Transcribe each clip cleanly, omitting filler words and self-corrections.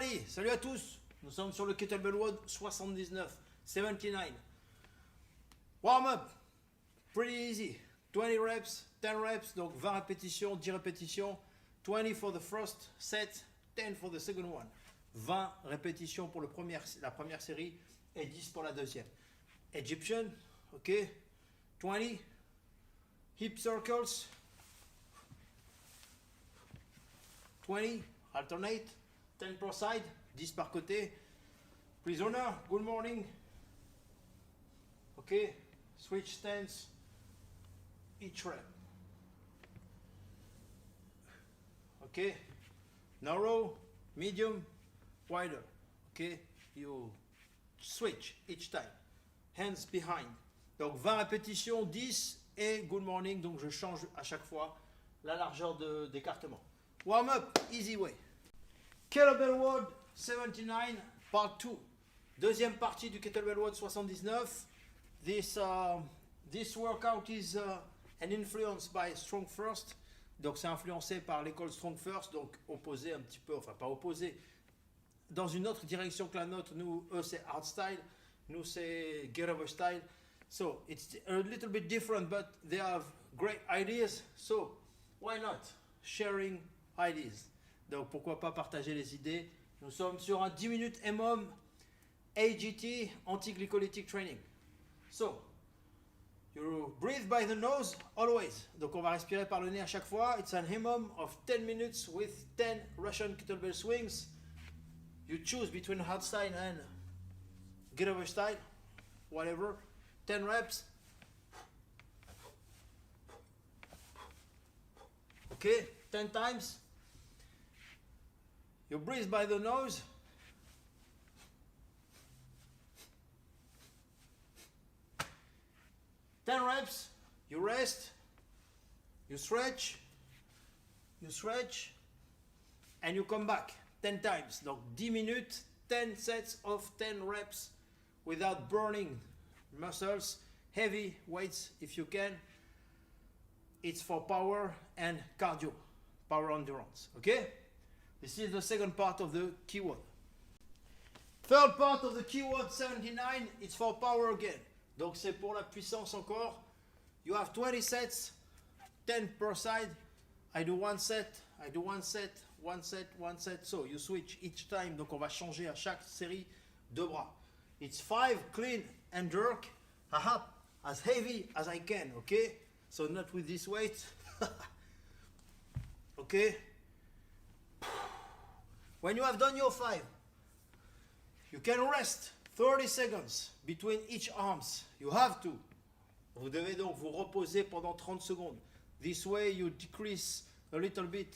everybody! Salut à tous! Nous sommes sur le Kettlebell WOD 79. Warm up! Pretty easy. 20 reps, 10 reps, donc 20 répétitions, 10 répétitions. 20 for the first set, 10 for the second one. 20 répétitions pour la première série et 10 pour la deuxième. Egyptian, ok? 20. Hip circles. 20. Alternate. 10 per side. 10 par côté. Prisoner, good morning. Ok? Switch stance. Each rep. Ok? Narrow, medium, wider. Ok? You switch each time. Hands behind. Donc 20 répétitions, 10 et good morning. Donc je change à chaque fois la largeur d'écartement. Warm up, easy way. Kettlebell WOD 79, part 2. Deuxième partie du Kettlebell WOD 79. This workout is an influence by Strong First. Donc c'est influencé par l'école Strong First, donc opposé un petit peu, enfin pas opposé, dans une autre direction que la nôtre. Nous, eux c'est hard style, nous c'est get over style. So it's a little bit different, but they have great ideas. So why not sharing ideas? Donc pourquoi pas partager les idées. Nous sommes sur un 10 minutes EMOM AGT, anti-glycolytic training. So you breathe by the nose always. Donc on va respirer par le nez à chaque fois. It's an EMOM of 10 minutes with 10 Russian kettlebell swings. You choose between hard style and get over style, whatever. 10 reps. Okay, 10 times. You breathe by the nose. Ten reps. You rest. You stretch. And you come back 10 times. Donc 10 minutes, 10 sets of 10 reps without burning muscles. Heavy weights if you can. It's for power and cardio, power endurance. Okay? This is the second part of the keyword. Third part of the keyword 79, it's for power again. Donc c'est pour la puissance encore. You have 20 sets, 10 per side. I do one set, one set. So you switch each time. Donc on va changer à chaque série de bras. It's 5 clean and jerk. As heavy as I can, okay? So not with this weight. Okay? When you have done your 5, you can rest 30 seconds between each arms. You have to. Vous devez donc vous reposer pendant 30 secondes. This way you decrease a little bit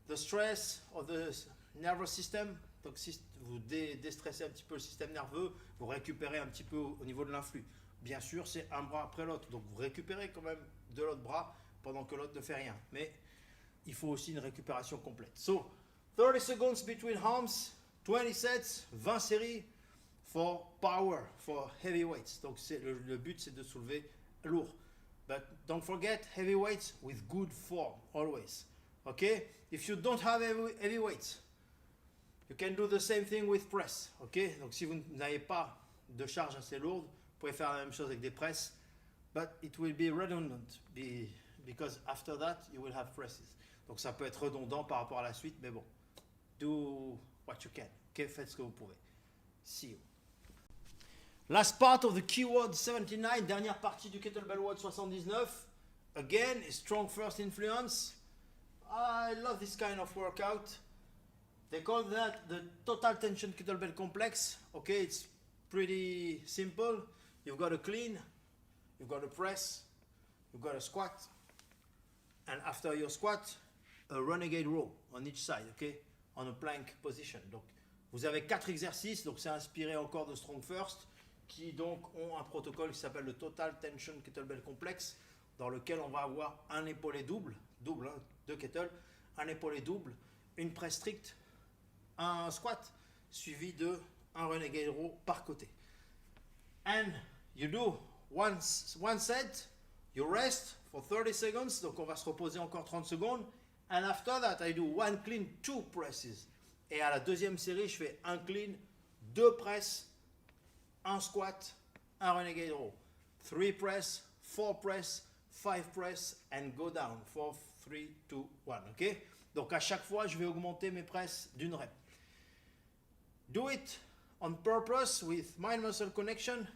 the stress of the nervous system. Donc si vous déstressez un petit peu le système nerveux, vous récupérez un petit peu au niveau de l'influx. Bien sûr, c'est un bras après l'autre. Donc vous récupérez quand même de l'autre bras pendant que l'autre ne fait rien. Mais il faut aussi une récupération complète. So, 30 seconds between arms, 20 sets, 20 séries for power, for heavy weights. Donc le but c'est de soulever lourd. But don't forget heavy weights with good form, always. Okay? If you don't have heavy weights, you can do the same thing with press. Okay? Donc si vous n'avez pas de charge assez lourde, vous pouvez faire la même chose avec des presses. But it will be redundant because after that you will have presses. Donc ça peut être redondant par rapport à la suite, mais bon. Do what you can. Okay, faites ce que vous pouvez. See you. Last part of the keyword 79, dernière partie du Kettlebell WOD 79. Again, a strong first influence. I love this kind of workout. They call that the total tension kettlebell complex. Okay, it's pretty simple. You've got a clean, you've got a press, you've got a squat, and after your squat, a renegade row on each side, okay? On a plank position. Donc, vous avez 4 exercices, donc c'est inspiré encore de Strong First, qui donc ont un protocole qui s'appelle le Total Tension Kettlebell Complex, dans lequel on va avoir un épaulé double, hein, 2 kettle, un épaulé double, une presse stricte, un squat, suivi de un renegade row par côté. And you do one set, you rest for 30 seconds, donc on va se reposer encore 30 secondes. And after that, I do one clean, 2 presses. Et à la deuxième série, je fais un clean, 2 press, un squat, un renegade row. 3 press, 4 press, 5 press, and go down. 4, 3, 2, 1. Ok? Donc à chaque fois, je vais augmenter mes presses d'une rep. Do it on purpose with mind-muscle connection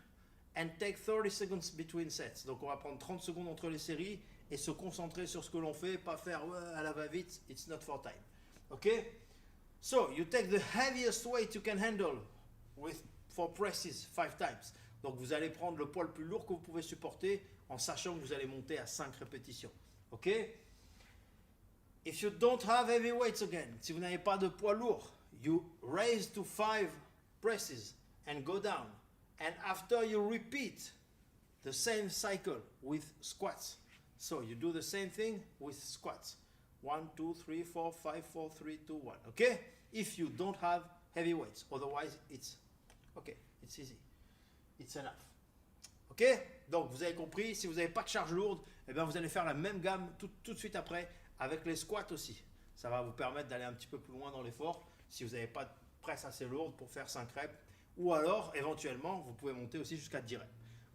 and take 30 seconds between sets. Donc on va prendre 30 secondes entre les séries et se concentrer sur ce que l'on fait, pas faire à la va-vite, it's not for time. Ok? So you take the heaviest weight you can handle for presses 5 times. Donc vous allez prendre le poids le plus lourd que vous pouvez supporter en sachant que vous allez monter à 5 répétitions. Ok? If you don't have heavy weights again, si vous n'avez pas de poids lourd, you raise to 5 presses and go down. And after you repeat the same cycle with squats. So you do the same thing with squats. 1, 2, 3, 4, 5, 4, 3, 2, 1. Okay? If you don't have heavy weights. Otherwise, it's okay. It's easy. It's enough. Ok? Donc, vous avez compris, si vous n'avez pas de charge lourde, eh bien, vous allez faire la même gamme tout de suite après avec les squats aussi. Ça va vous permettre d'aller un petit peu plus loin dans l'effort si vous n'avez pas de presse assez lourde pour faire 5 reps. Ou alors, éventuellement, vous pouvez monter aussi jusqu'à 10 reps.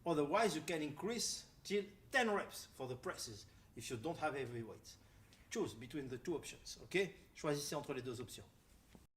Otherwise, you can increase till 10 reps for the presses if you don't have heavy weights. Choose between the two options. Ok? Choisissez entre les deux options.